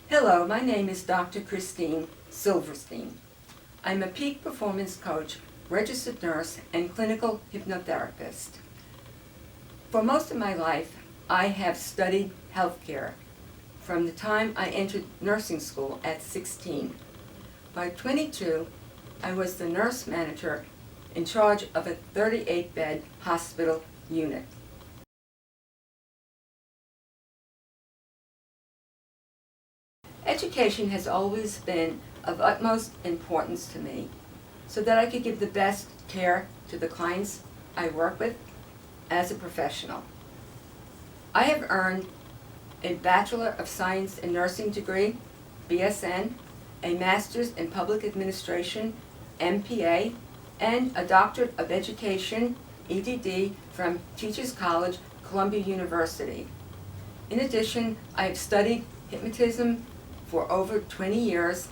Hello, my name is Dr. Christine Silverstein. I'm a peak performance coach, registered nurse, and clinical hypnotherapist. For most of my life, I have studied healthcare from the time I entered nursing school at 16. By 22, I was the nurse manager in charge of a 38-bed hospital unit. Education has always been of utmost importance to me so that I could give the best care to the clients I work with as a professional. I have earned a Bachelor of Science in Nursing degree, BSN, a Master's in Public Administration, MPA, and a Doctorate of Education, EDD, from Teachers College, Columbia University. In addition, I have studied hypnotism for over 20 years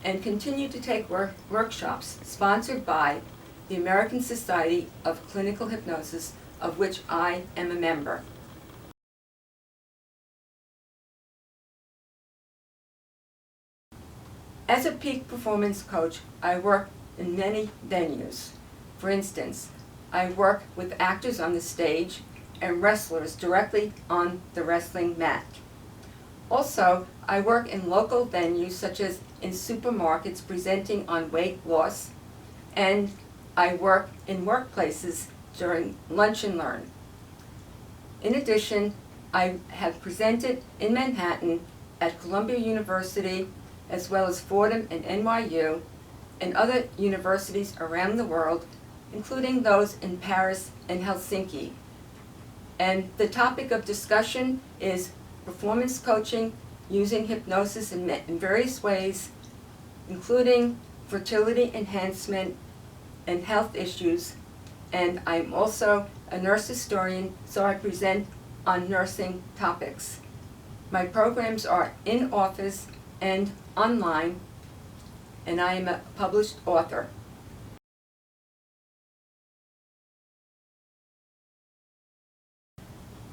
and continue to take workshops sponsored by the American Society of Clinical Hypnosis, of which I am a member. As a peak performance coach, I work in many venues. For instance, I work with actors on the stage and wrestlers directly on the wrestling mat. Also, I work in local venues such as in supermarkets presenting on weight loss, and I work in workplaces during lunch and learn. In addition, I have presented in Manhattan at Columbia University, as well as Fordham and NYU, and other universities around the world, including those in Paris and Helsinki. And the topic of discussion is performance coaching using hypnosis in various ways, including fertility enhancement and health issues. And I'm also a nurse historian, so I present on nursing topics. My programs are in office and online, and I am a published author.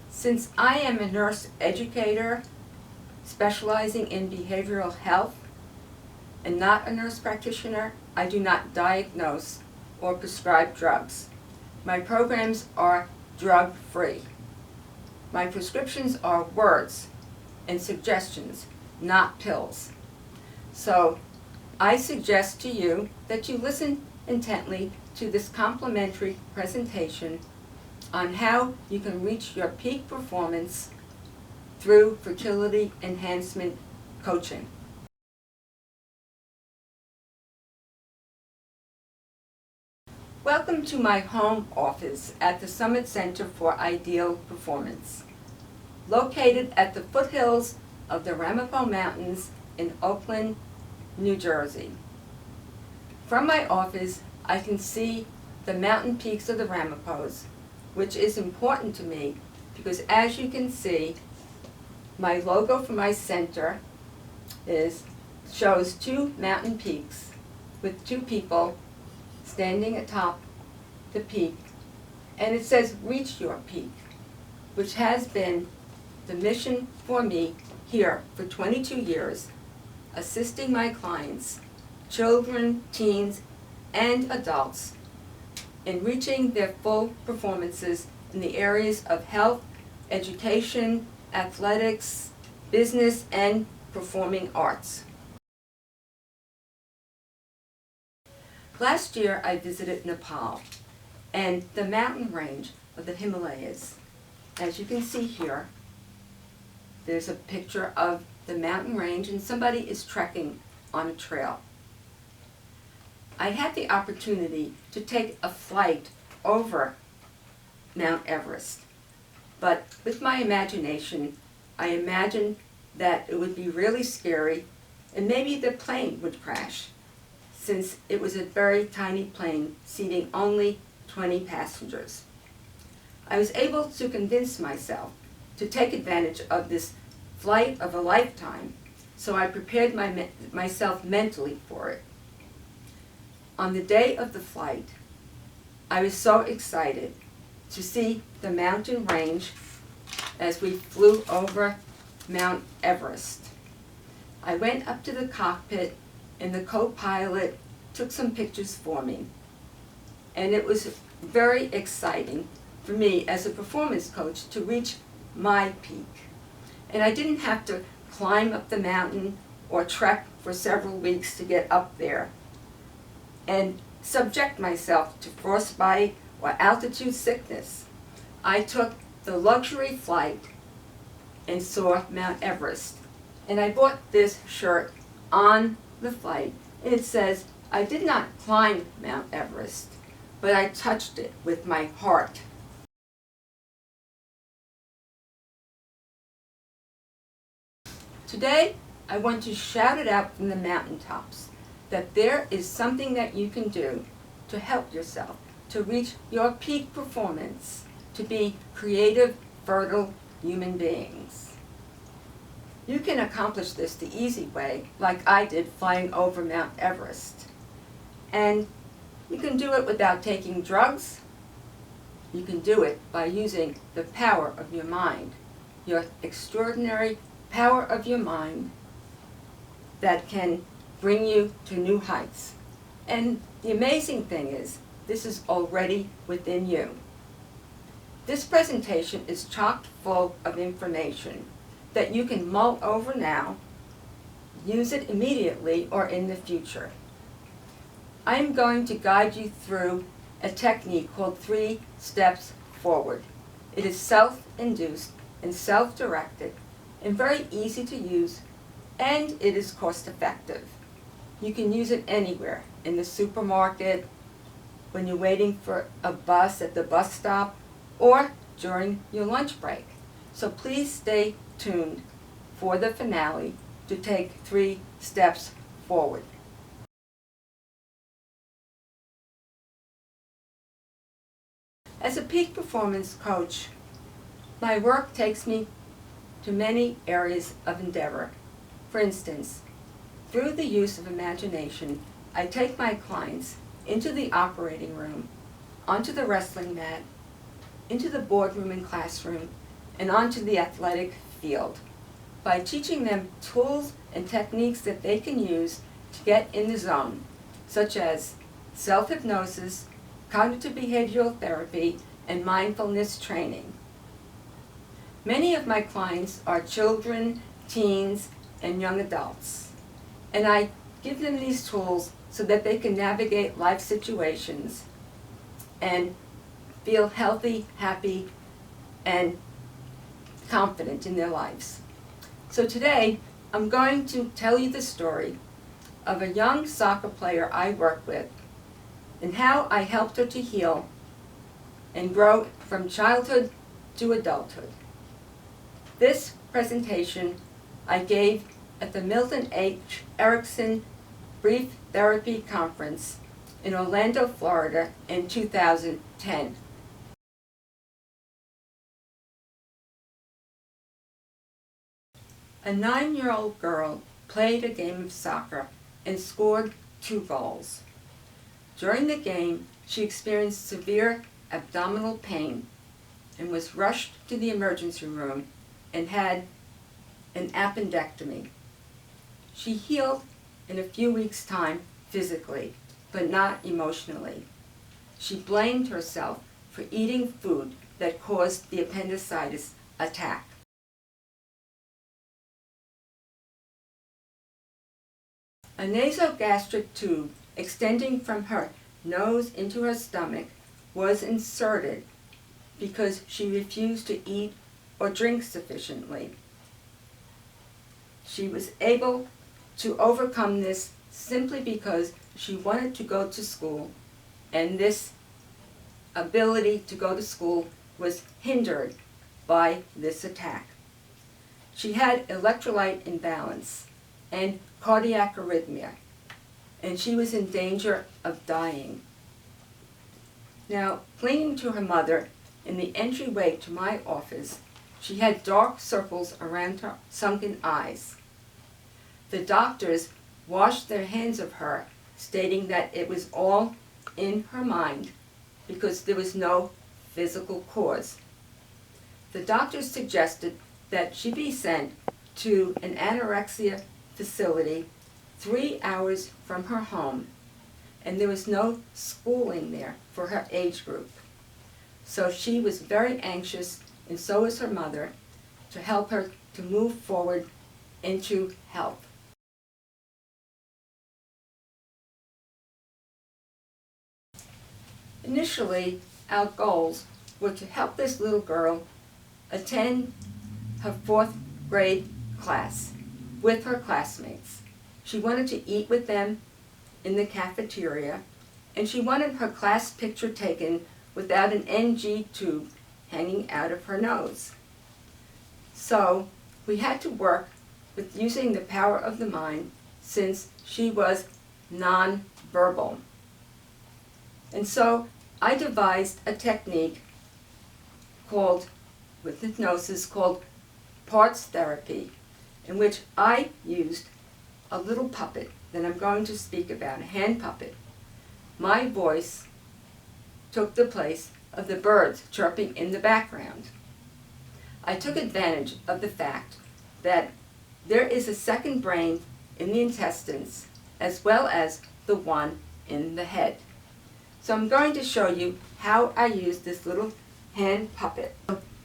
Since I am a nurse educator specializing in behavioral health and not a nurse practitioner, I do not diagnose or prescribe drugs. My programs are drug-free. My prescriptions are words and suggestions, not pills. So I suggest to you that you listen intently to this complimentary presentation on how you can reach your peak performance through fertility enhancement coaching. Welcome to my home office at the Summit Center for Ideal Performance, located at the foothills of the Ramapo Mountains in Oakland, New Jersey. From my office, I can see the mountain peaks of the Ramapos, which is important to me because, as you can see, my logo for my center shows two mountain peaks with two people standing atop the peak, and it says "Reach Your Peak," which has been the mission for me here for 22 years, assisting my clients, children, teens, and adults, in reaching their full performances in the areas of health, education, athletics, business, and performing arts. Last year I visited Nepal and the mountain range of the Himalayas. As you can see here, there's a picture of the mountain range and somebody is trekking on a trail. I had the opportunity to take a flight over Mount Everest, but with my imagination, I imagined that it would be really scary and maybe the plane would crash, since it was a very tiny plane seating only 20 passengers. I was able to convince myself to take advantage of this flight of a lifetime, so I prepared myself mentally for it. On the day of the flight, I was so excited to see the mountain range as we flew over Mount Everest. I went up to the cockpit and the co-pilot took some pictures for me. And it was very exciting for me as a performance coach to reach my peak. And I didn't have to climb up the mountain or trek for several weeks to get up there and subject myself to frostbite or altitude sickness. I took the luxury flight and saw Mount Everest. And I bought this shirt on the flight, and it says, "I did not climb Mount Everest, but I touched it with my heart." Today, I want to shout it out from the mountaintops that there is something that you can do to help yourself, to reach your peak performance, to be creative, fertile human beings. You can accomplish this the easy way, like I did flying over Mount Everest. And you can do it without taking drugs. You can do it by using the power of your mind, your extraordinary power of your mind that can bring you to new heights. And the amazing thing is, this is already within you. This presentation is chock full of information that you can mull over now, use it immediately or in the future. I am going to guide you through a technique called 3 steps forward. It is self-induced and self-directed and very easy to use, and it is cost-effective. You can use it anywhere, in the supermarket, when you're waiting for a bus at the bus stop, or during your lunch break. So please stay tuned for the finale to take 3 steps forward. As a peak performance coach, my work takes me to many areas of endeavor. For instance, through the use of imagination, I take my clients into the operating room, onto the wrestling mat, into the boardroom and classroom, and onto the athletic field by teaching them tools and techniques that they can use to get in the zone, such as self-hypnosis, cognitive behavioral therapy, and mindfulness training. Many of my clients are children, teens, and young adults, and I give them these tools so that they can navigate life situations and feel healthy, happy, and confident in their lives. So today, I'm going to tell you the story of a young soccer player I work with and how I helped her to heal and grow from childhood to adulthood. This presentation I gave at the Milton H. Erickson Brief Therapy Conference in Orlando, Florida in 2010. A 9-year-old girl played a game of soccer and scored 2 goals. During the game, she experienced severe abdominal pain and was rushed to the emergency room and had an appendectomy. She healed in a few weeks' time physically, but not emotionally. She blamed herself for eating food that caused the appendicitis attack. A nasogastric tube extending from her nose into her stomach was inserted because she refused to eat or drink sufficiently. She was able to overcome this simply because she wanted to go to school, and this ability to go to school was hindered by this attack. She had electrolyte imbalance and cardiac arrhythmia, and she was in danger of dying. Now, clinging to her mother in the entryway to my office, she had dark circles around her sunken eyes. The doctors washed their hands of her, stating that it was all in her mind because there was no physical cause. The doctors suggested that she be sent to an anorexia facility 3 hours from her home, and there was no schooling there for her age group. So she was very anxious, and so was her mother, to help her to move forward into health. Initially, our goals were to help this little girl attend her 4th grade class with her classmates. She wanted to eat with them in the cafeteria, and she wanted her class picture taken without an NG tube hanging out of her nose. So we had to work with using the power of the mind, since she was non-verbal. And so I devised a technique with hypnosis called parts therapy, in which I used a little puppet that I'm going to speak about, a hand puppet. My voice took the place of the birds chirping in the background. I took advantage of the fact that there is a second brain in the intestines as well as the one in the head. So I'm going to show you how I use this little hand puppet.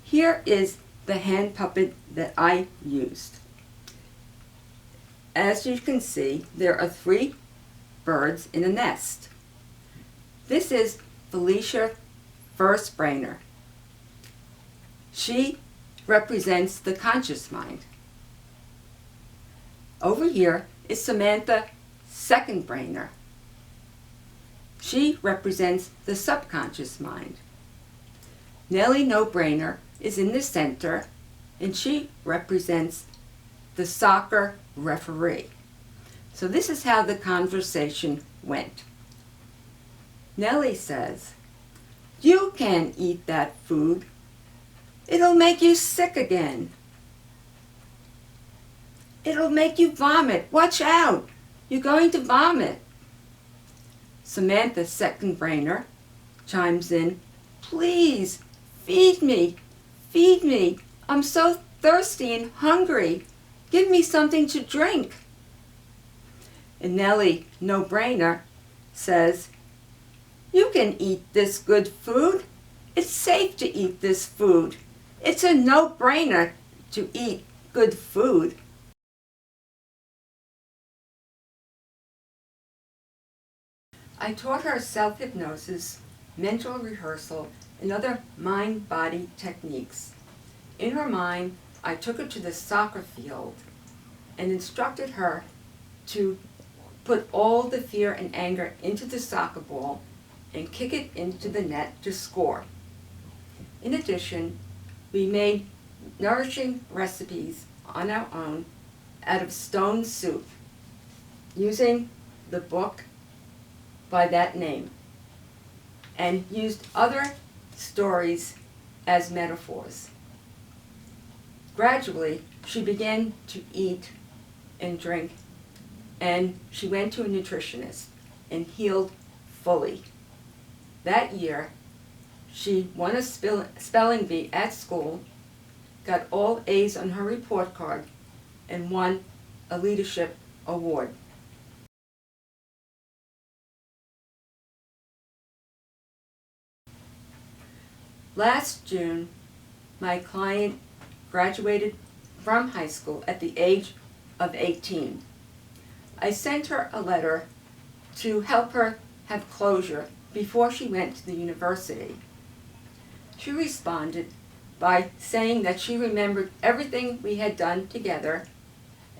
Here is the hand puppet that I used. As you can see, there are 3 birds in a nest. This is Felicia First-Brainer. She represents the conscious mind. Over here is Samantha Second-Brainer. She represents the subconscious mind. Nellie No-Brainer is in the center, and she represents the soccer referee. So this is how the conversation went. Nellie says, "You can't eat that food. It'll make you sick again. It'll make you vomit. Watch out. You're going to vomit." Samantha Second-Brainer chimes in, "Please, feed me. Feed me. I'm so thirsty and hungry. Give me something to drink." And Nellie No-Brainer says, "You can eat this good food. It's safe to eat this food. It's a no-brainer to eat good food." I taught her self-hypnosis, mental rehearsal, and other mind-body techniques. In her mind, I took her to the soccer field and instructed her to put all the fear and anger into the soccer ball and kick it into the net to score. In addition, we made nourishing recipes on our own out of stone soup, using the book by that name, and used other stories as metaphors. Gradually, she began to eat and drink, and she went to a nutritionist and healed fully. That year, she won a spelling bee at school, got all A's on her report card, and won a leadership award. Last June, my client graduated from high school at the age of 18. I sent her a letter to help her have closure before she went to the university. She responded by saying that she remembered everything we had done together,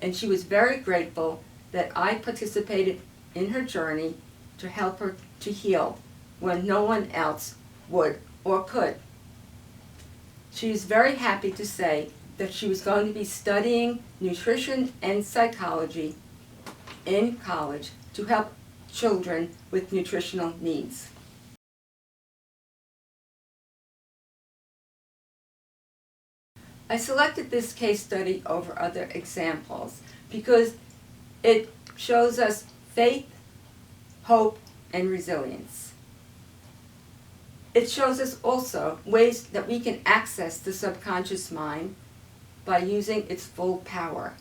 and she was very grateful that I participated in her journey to help her to heal when no one else would or could. She is very happy to say that she was going to be studying nutrition and psychology in college to help children with nutritional needs. I selected this case study over other examples because it shows us faith, hope, and resilience. It shows us also ways that we can access the subconscious mind by using its full power.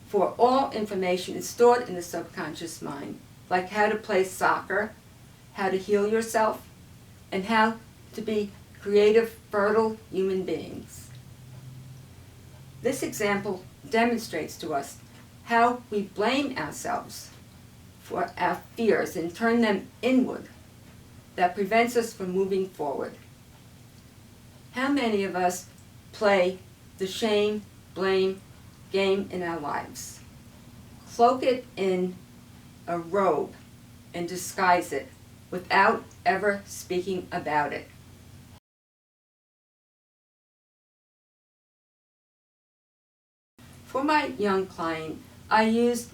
for all information is stored in the subconscious mind, like how to play soccer, how to heal yourself, and how to be creative, fertile human beings. This example demonstrates to us how we blame ourselves for our fears and turn them inward that prevents us from moving forward. How many of us play the shame, blame game in our lives? Cloak it in a robe and disguise it without ever speaking about it. For my young client, I used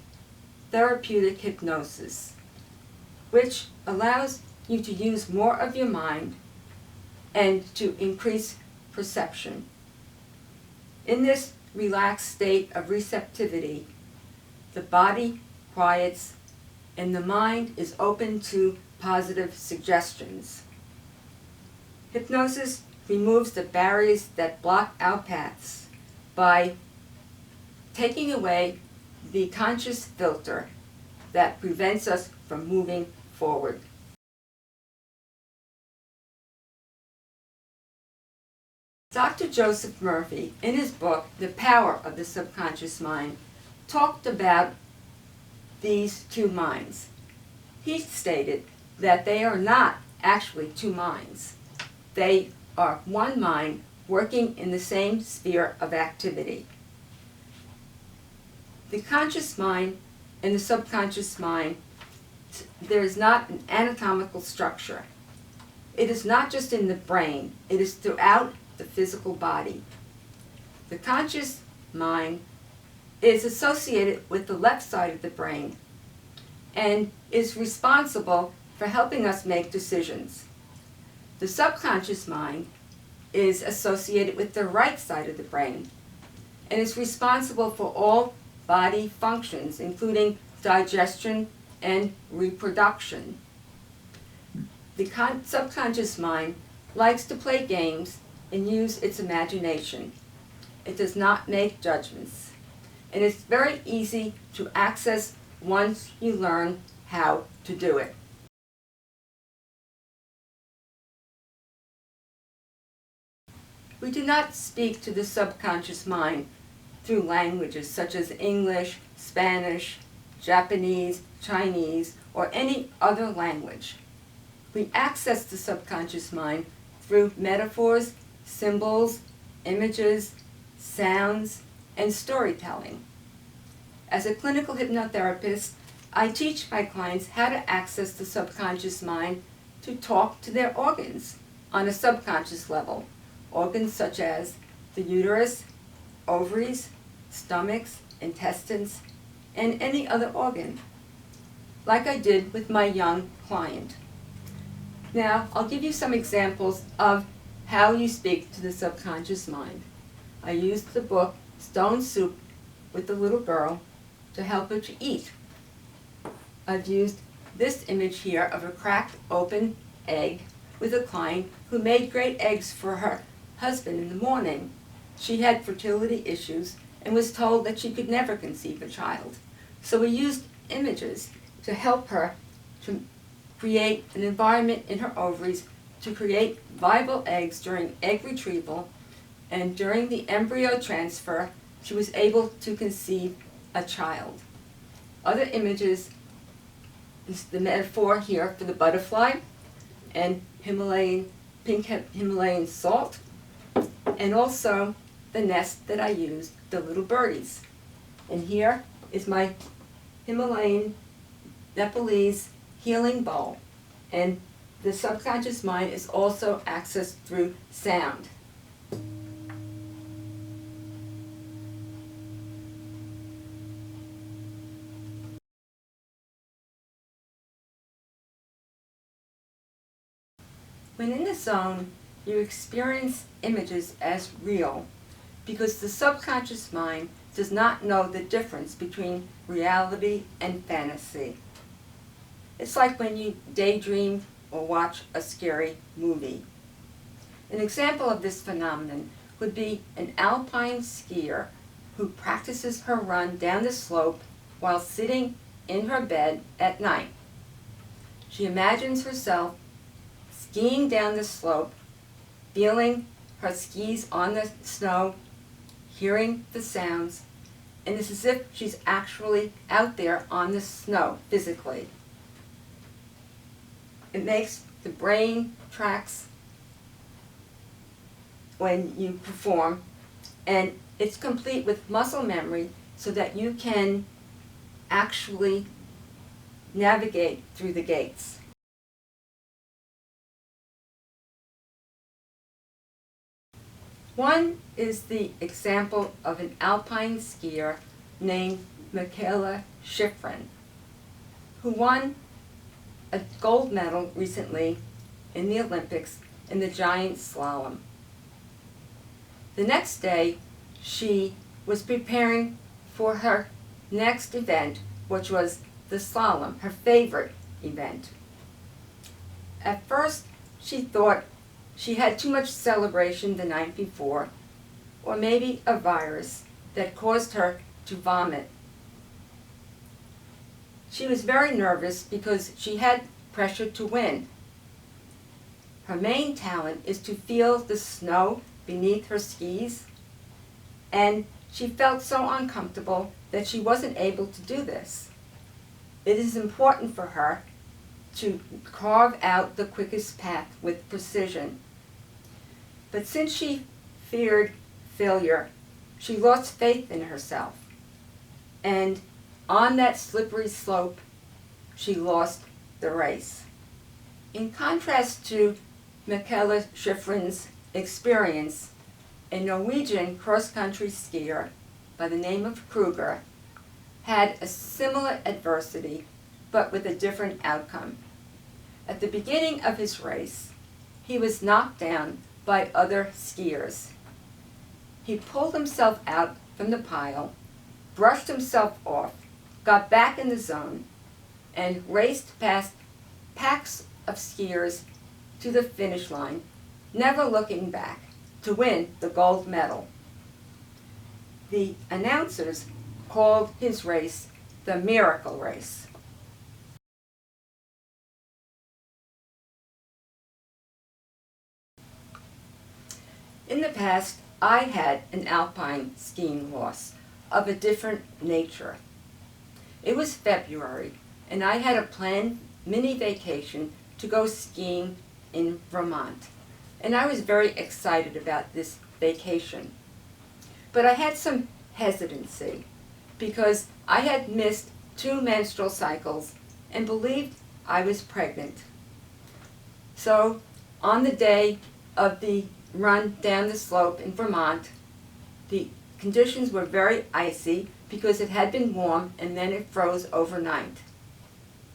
therapeutic hypnosis, which allows you to use more of your mind and to increase perception. In this relaxed state of receptivity, the body quiets and the mind is open to positive suggestions. Hypnosis removes the barriers that block our paths by taking away the conscious filter that prevents us from moving forward. Dr. Joseph Murphy, in his book, The Power of the Subconscious Mind, talked about these two minds. He stated that they are not actually two minds. They are one mind working in the same sphere of activity. The conscious mind and the subconscious mind, there is not an anatomical structure. It is not just in the brain, it is throughout the physical body. The conscious mind is associated with the left side of the brain and is responsible for helping us make decisions. The subconscious mind is associated with the right side of the brain and is responsible for all body functions, including digestion and reproduction. The subconscious mind likes to play games and use its imagination. It does not make judgments. And it's very easy to access once you learn how to do it. We do not speak to the subconscious mind through languages such as English, Spanish, Japanese, Chinese, or any other language. We access the subconscious mind through metaphors, symbols, images, sounds, and storytelling. As a clinical hypnotherapist, I teach my clients how to access the subconscious mind to talk to their organs on a subconscious level. Organs such as the uterus, ovaries, stomachs, intestines, and any other organ, like I did with my young client. Now, I'll give you some examples of how you speak to the subconscious mind. I used the book Stone Soup with the Little Girl to help her to eat. I've used this image here of a cracked open egg with a client who made great eggs for her husband in the morning. She had fertility issues and was told that she could never conceive a child. So we used images to help her to create an environment in her ovaries to create viable eggs during egg retrieval, and during the embryo transfer, she was able to conceive a child. Other images is the metaphor here for the butterfly and pink Himalayan salt, and also the nest that I used, the little birdies. And here is my Himalayan Nepalese healing bowl. And the subconscious mind is also accessed through sound. When in the zone, you experience images as real because the subconscious mind does not know the difference between reality and fantasy. It's like when you daydream or watch a scary movie. An example of this phenomenon would be an alpine skier who practices her run down the slope while sitting in her bed at night. She imagines herself skiing down the slope, feeling her skis on the snow, hearing the sounds, and it's as if she's actually out there on the snow physically. It makes the brain tracks when you perform, and it's complete with muscle memory so that you can actually navigate through the gates. One is the example of an alpine skier named Michaela Schifrin, who won a gold medal recently in the Olympics in the giant slalom. The next day, she was preparing for her next event, which was the slalom, her favorite event. At first, she thought she had too much celebration the night before, or maybe a virus that caused her to vomit. She was very nervous because she had pressure to win. Her main talent is to feel the snow beneath her skis, and she felt so uncomfortable that she wasn't able to do this. It is important for her to carve out the quickest path with precision. But since she feared failure, she lost faith in herself. And on that slippery slope, she lost the race. In contrast to Michaela Schifrin's experience, a Norwegian cross-country skier by the name of Kruger had a similar adversity, but with a different outcome. At the beginning of his race, he was knocked down by other skiers. He pulled himself out from the pile, brushed himself off, got back in the zone, and raced past packs of skiers to the finish line, never looking back, to win the gold medal. The announcers called his race the Miracle Race. In the past, I had an alpine skiing loss of a different nature. It was February, and I had a planned mini vacation to go skiing in Vermont. And I was very excited about this vacation. But I had some hesitancy because I had missed 2 menstrual cycles and believed I was pregnant. So on the day of the run down the slope in Vermont, the conditions were very icy because it had been warm and then it froze overnight.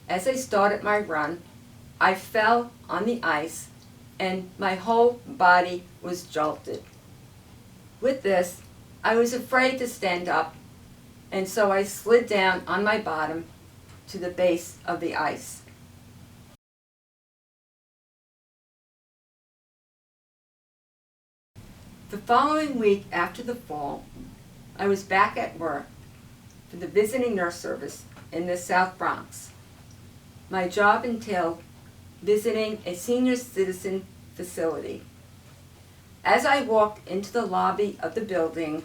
As I started my run, I fell on the ice and my whole body was jolted. With this, I was afraid to stand up, and so I slid down on my bottom to the base of the ice. The following week after the fall, I was back at work for the visiting nurse service in the South Bronx. My job entailed visiting a senior citizen facility. As I walked into the lobby of the building,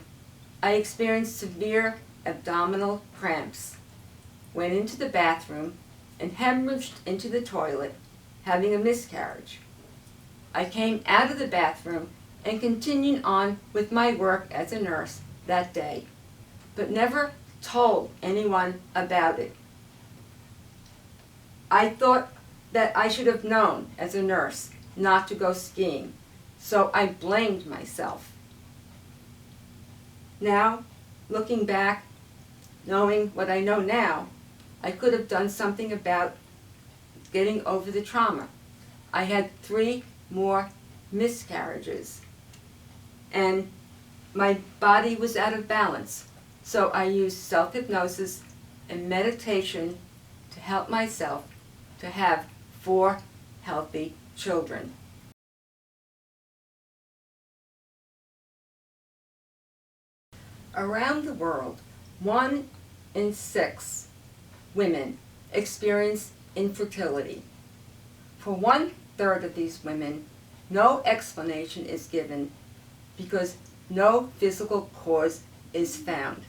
I experienced severe abdominal cramps, went into the bathroom, and hemorrhaged into the toilet, having a miscarriage. I came out of the bathroom and continued on with my work as a nurse that day, but never told anyone about it. I thought that I should have known as a nurse not to go skiing, so I blamed myself. Now, looking back, knowing what I know now, I could have done something about getting over the trauma. I had 3 more miscarriages, and my body was out of balance, so I used self-hypnosis and meditation to help myself to have 4 healthy children. Around the world, 1 in 6 women experience infertility. For 1/3 of these women, no explanation is given because no physical cause is found.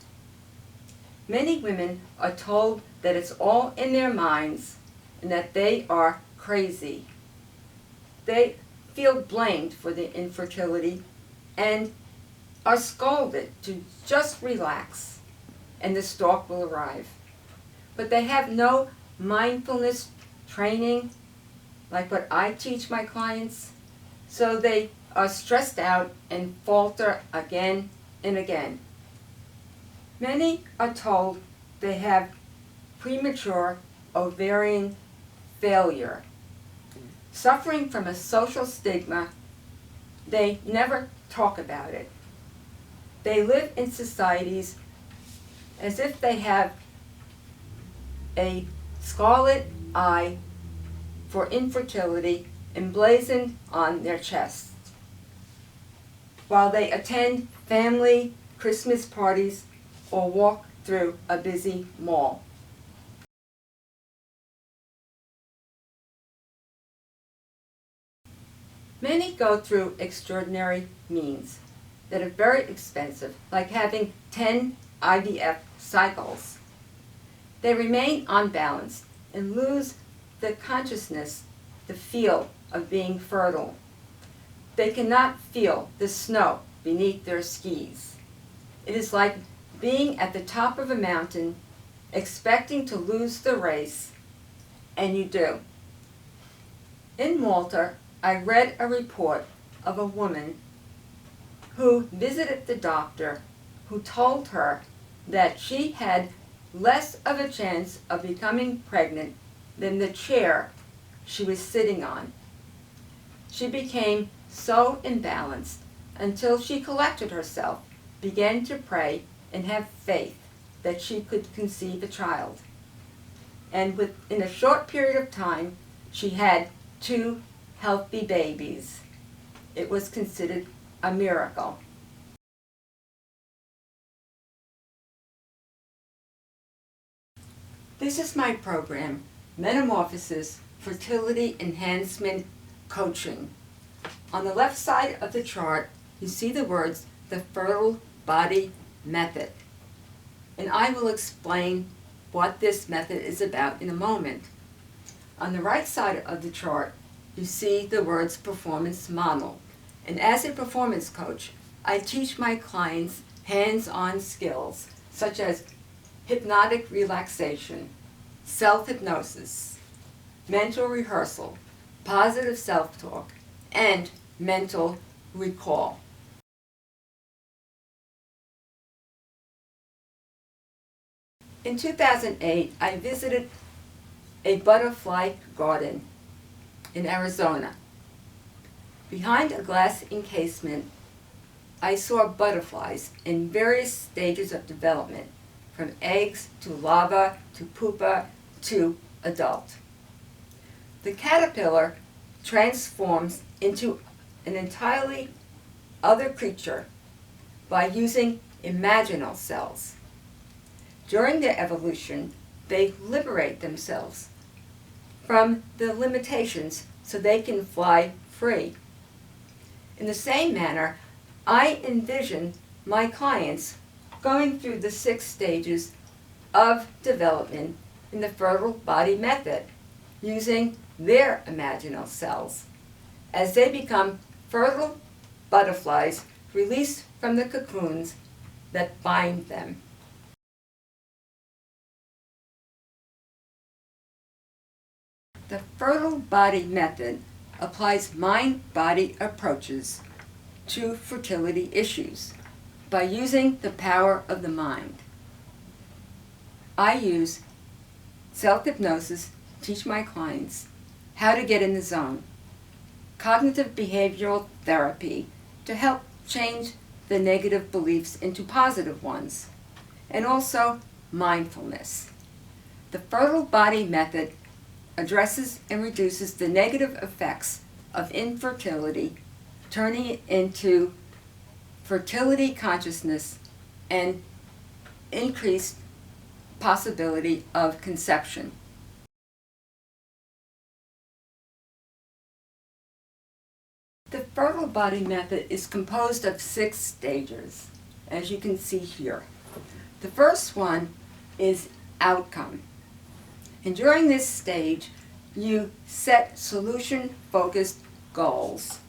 Many women are told that it's all in their minds and that they are crazy. They feel blamed for their infertility and are scolded to just relax and the stalk will arrive. But they have no mindfulness training like what I teach my clients, so they are stressed out and falter again and again. Many are told they have premature ovarian failure. Suffering from a social stigma, they never talk about it. They live in societies as if they have a scarlet eye for infertility emblazoned on their chests, while they attend family Christmas parties or walk through a busy mall. Many go through extraordinary means that are very expensive, like having 10 IVF cycles. They remain unbalanced and lose the consciousness, the feel of being fertile. They cannot feel the snow beneath their skis. It is like being at the top of a mountain, expecting to lose the race, and you do. In Malta, I read a report of a woman who visited the doctor who told her that she had less of a chance of becoming pregnant than the chair she was sitting on. She became so imbalanced until she collected herself, began to pray, and have faith that she could conceive a child. And within a short period of time, she had 2 healthy babies. It was considered a miracle. This is my program, Metamorphosis, Fertility Enhancement Coaching. On the left side of the chart, you see the words, the Fertile Body Method. And I will explain what this method is about in a moment. On the right side of the chart, you see the words performance model. And as a performance coach, I teach my clients hands-on skills such as hypnotic relaxation, self-hypnosis, mental rehearsal, positive self-talk, and mental recall. In 2008, I visited a butterfly garden in Arizona. Behind a glass encasement, I saw butterflies in various stages of development, from eggs to larva to pupa to adult. The caterpillar transforms into an entirely other creature by using imaginal cells. During their evolution, they liberate themselves from the limitations so they can fly free. In the same manner, I envision my clients going through the 6 stages of development in the fertile body method, using their imaginal cells, as they become fertile butterflies released from the cocoons that bind them. The fertile body method applies mind-body approaches to fertility issues by using the power of the mind. I use self-hypnosis to teach my clients how to get in the zone, cognitive behavioral therapy to help change the negative beliefs into positive ones, and also mindfulness. The fertile body method addresses and reduces the negative effects of infertility, turning it into fertility consciousness and increased possibility of conception. The fertile body method is composed of 6 stages, as you can see here. The first one is outcome. And during this stage, you set solution-focused goals,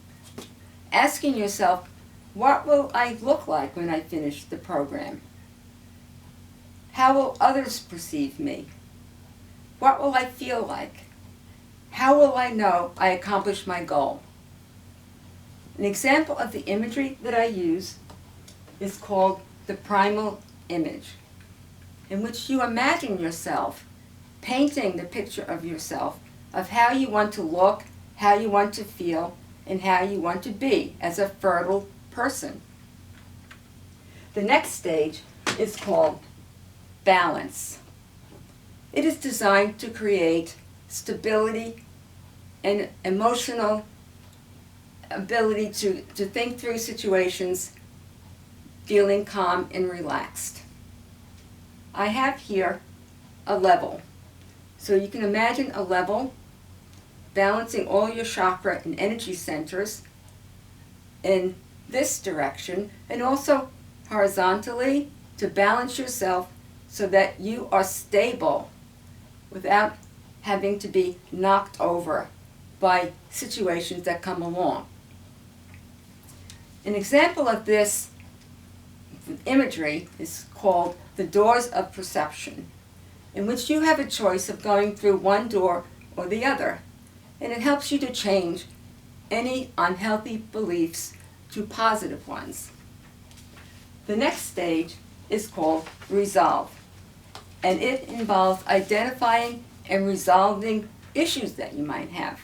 asking yourself, what will I look like when I finish the program? How will others perceive me? What will I feel like? How will I know I accomplished my goal? An example of the imagery that I use is called the primal image, in which you imagine yourself painting the picture of yourself, of how you want to look, how you want to feel, and how you want to be as a fertile person. The next stage is called balance. It is designed to create stability and emotional ability to think through situations feeling calm and relaxed. I have here a level. So you can imagine a level balancing all your chakra and energy centers in this direction, and also horizontally to balance yourself so that you are stable without having to be knocked over by situations that come along. An example of this imagery is called the doors of perception, in which you have a choice of going through one door or the other, and it helps you to change any unhealthy beliefs to positive ones. The next stage is called resolve, and it involves identifying and resolving issues that you might have.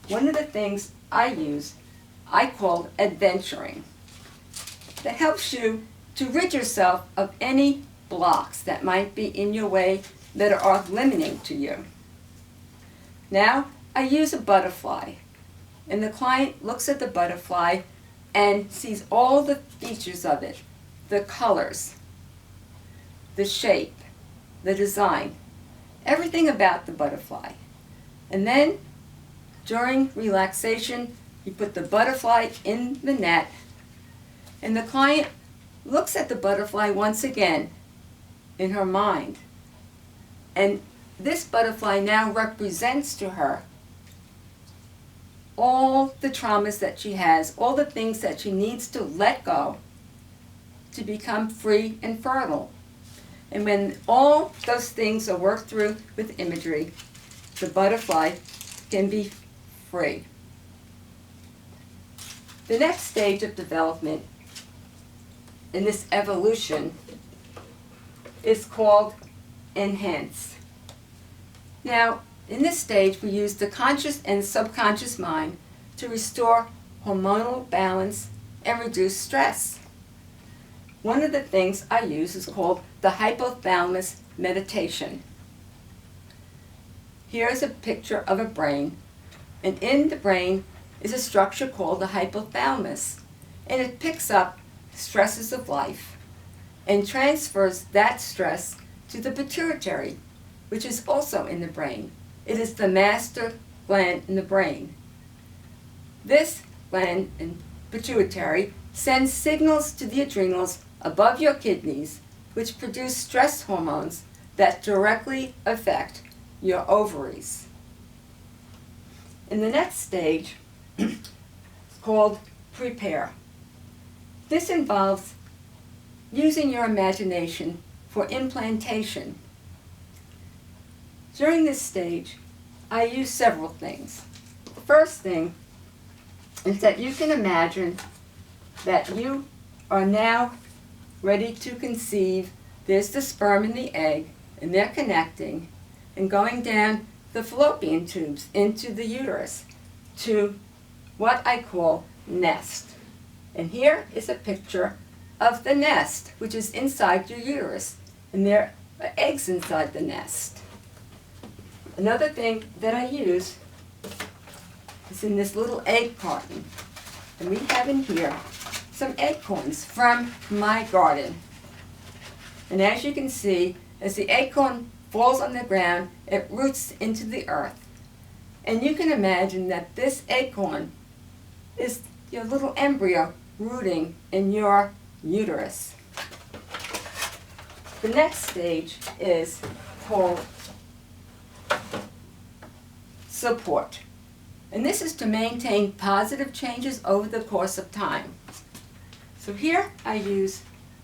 One of the things I use, I call adventuring. That helps you to rid yourself of any blocks that might be in your way that are off-limiting to you. Now, I use a butterfly, and the client looks at the butterfly and sees all the features of it, the colors, the shape, the design, everything about the butterfly. And then, during relaxation, you put the butterfly in the net, and the client looks at the butterfly once again in her mind. And this butterfly now represents to her all the traumas that she has, all the things that she needs to let go to become free and fertile. And when all those things are worked through with imagery, the butterfly can be free. The next stage of development in this evolution is called enhance. Now, in this stage, we use the conscious and subconscious mind to restore hormonal balance and reduce stress. One of the things I use is called the hypothalamus meditation. Here's a picture of a brain, and in the brain is a structure called the hypothalamus, and it picks up stresses of life and transfers that stress to the pituitary, which is also in the brain. It is the master gland in the brain. This gland and pituitary sends signals to the adrenals above your kidneys, which produce stress hormones that directly affect your ovaries. In the next stage, it's called prepare. This involves using your imagination for implantation. During this stage, I use several things. The first thing is that you can imagine that you are now ready to conceive. There's the sperm and the egg, and they're connecting and going down the fallopian tubes into the uterus to what I call nest. And here is a picture of the nest, which is inside your uterus, and there are eggs inside the nest. Another thing that I use is in this little egg carton, and we have in here some acorns from my garden. And as you can see, as the acorn falls on the ground, it roots into the earth. And you can imagine that this acorn is your little embryo rooting in your uterus. The next stage is called support. And this is to maintain positive changes over the course of time. So here I use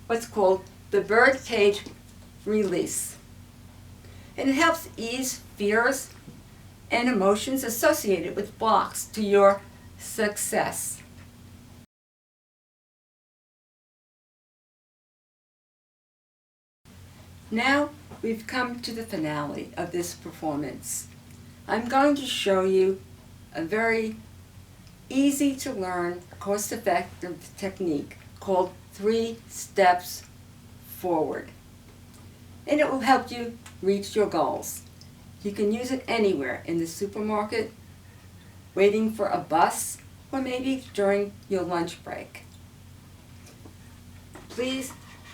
what's called the bird cage release. And it helps ease fears and emotions associated with blocks to your success. Now we've come to the finale of this performance. I'm going to show you a very easy to learn, cost-effective technique called 3 steps forward. And it will help you reach your goals. You can use it anywhere, in the supermarket, waiting for a bus, or maybe during your lunch break. Please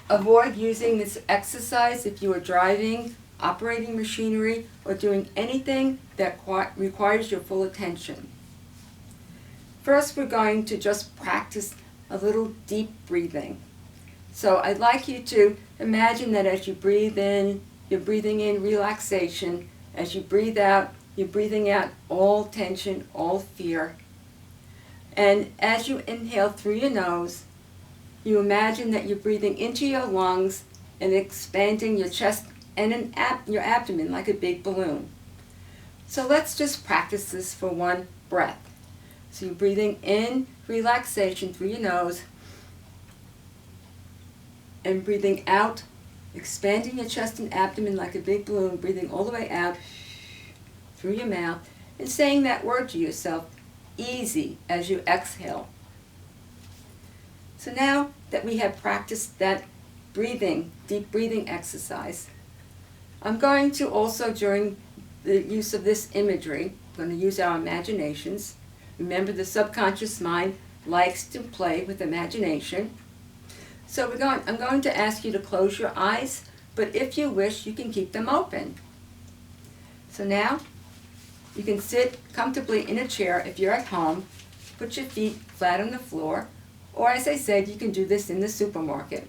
avoid using this exercise if you are driving, operating machinery, or doing anything that requires your full attention. First, we're going to just practice a little deep breathing. So I'd like you to imagine that as you breathe in, you're breathing in relaxation. As you breathe out, you're breathing out all tension, all fear. And as you inhale through your nose, you imagine that you're breathing into your lungs and expanding your chest and your abdomen like a big balloon. So let's just practice this for one breath. So you're breathing in relaxation through your nose and breathing out, expanding your chest and abdomen like a big balloon, breathing all the way out through your mouth and saying that word to yourself, easy, as you exhale. So now that we have practiced that breathing, deep breathing exercise, I'm going to also, during the use of this imagery, I'm going to use our imaginations. Remember, the subconscious mind likes to play with imagination. So I'm going to ask you to close your eyes, but if you wish, you can keep them open. So now, you can sit comfortably in a chair if you're at home, put your feet flat on the floor, or as I said, you can do this in the supermarket.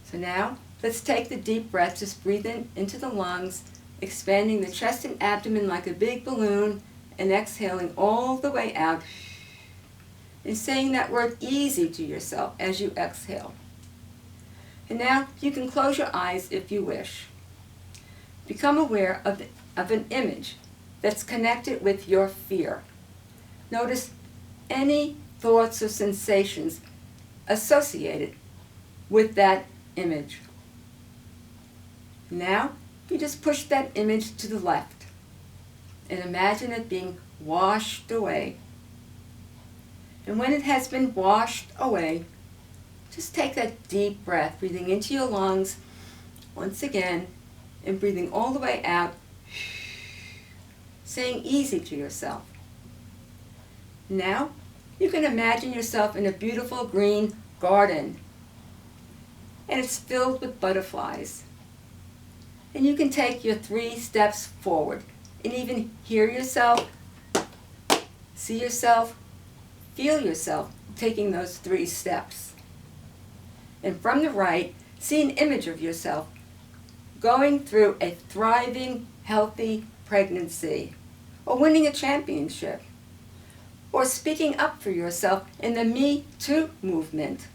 So now, let's take the deep breath, just breathe in into the lungs, expanding the chest and abdomen like a big balloon, and exhaling all the way out, and saying that word easy to yourself as you exhale. And now, you can close your eyes if you wish. Become aware of an image that's connected with your fear. Notice any thoughts or sensations associated with that image. Now, you just push that image to the left and imagine it being washed away. And when it has been washed away, just take that deep breath, breathing into your lungs once again and breathing all the way out, saying easy to yourself. Now, you can imagine yourself in a beautiful green garden, and it's filled with butterflies. And you can take your 3 steps forward and even hear yourself, see yourself, feel yourself taking those 3 steps. And from the right, see an image of yourself going through a thriving, healthy pregnancy, or winning a championship, or speaking up for yourself in the Me Too movement.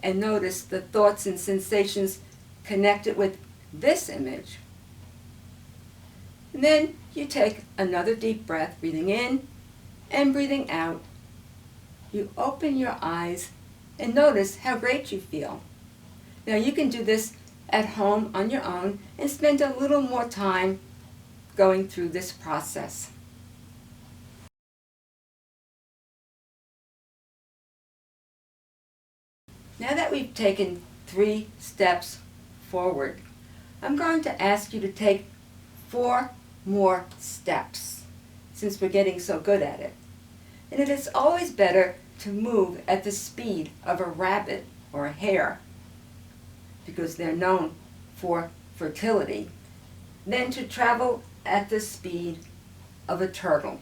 And notice the thoughts and sensations connected with this image. And then you take another deep breath, breathing in and breathing out. You open your eyes and notice how great you feel. Now you can do this at home on your own and spend a little more time going through this process. Now that we've taken 3 steps forward, I'm going to ask you to take 4 more steps, since we're getting so good at it. And it is always better to move at the speed of a rabbit or a hare, because they're known for fertility, than to travel at the speed of a turtle.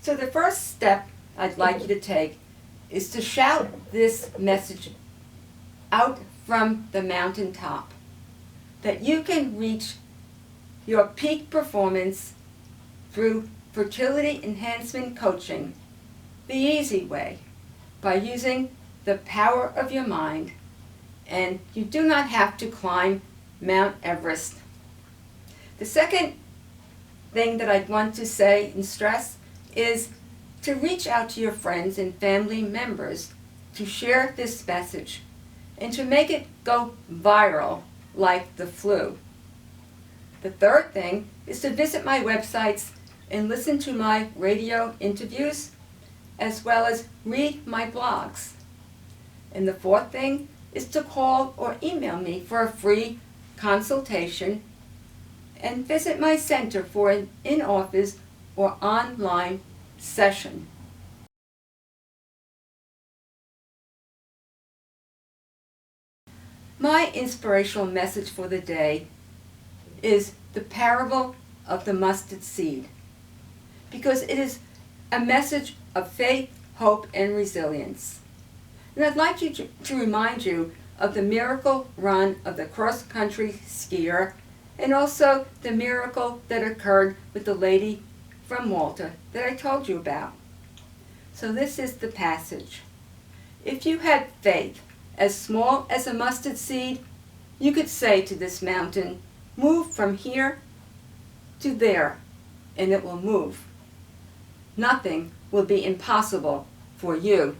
So the first step I'd like you to take is to shout this message out from the mountaintop, that you can reach your peak performance through Fertility Enhancement Coaching the easy way, by using the power of your mind, and you do not have to climb Mount Everest. The second thing that I'd want to say and stress is to reach out to your friends and family members to share this message and to make it go viral like the flu. The third thing is to visit my websites and listen to my radio interviews, as well as read my blogs. And the fourth thing is to call or email me for a free consultation, and visit my center for an in-office or online session. My inspirational message for the day is the parable of the mustard seed, because it is a message of faith, hope, and resilience. And I'd like to remind you of the miracle run of the cross-country skier, and also the miracle that occurred with the lady from Malta that I told you about. So this is the passage. If you had faith as small as a mustard seed, you could say to this mountain, "Move from here to there," and it will move. Nothing will be impossible for you.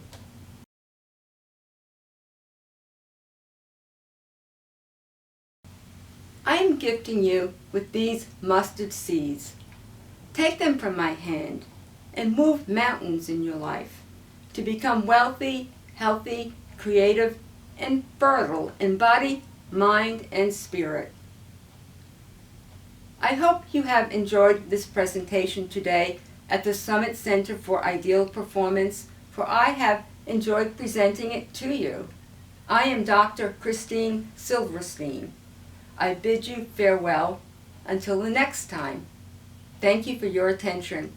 I am gifting you with these mustard seeds. Take them from my hand and move mountains in your life to become wealthy, healthy, creative, and fertile in body, mind, and spirit. I hope you have enjoyed this presentation today at the Summit Center for Ideal Performance, for I have enjoyed presenting it to you. I am Dr. Christine Silverstein. I bid you farewell until the next time. Thank you for your attention.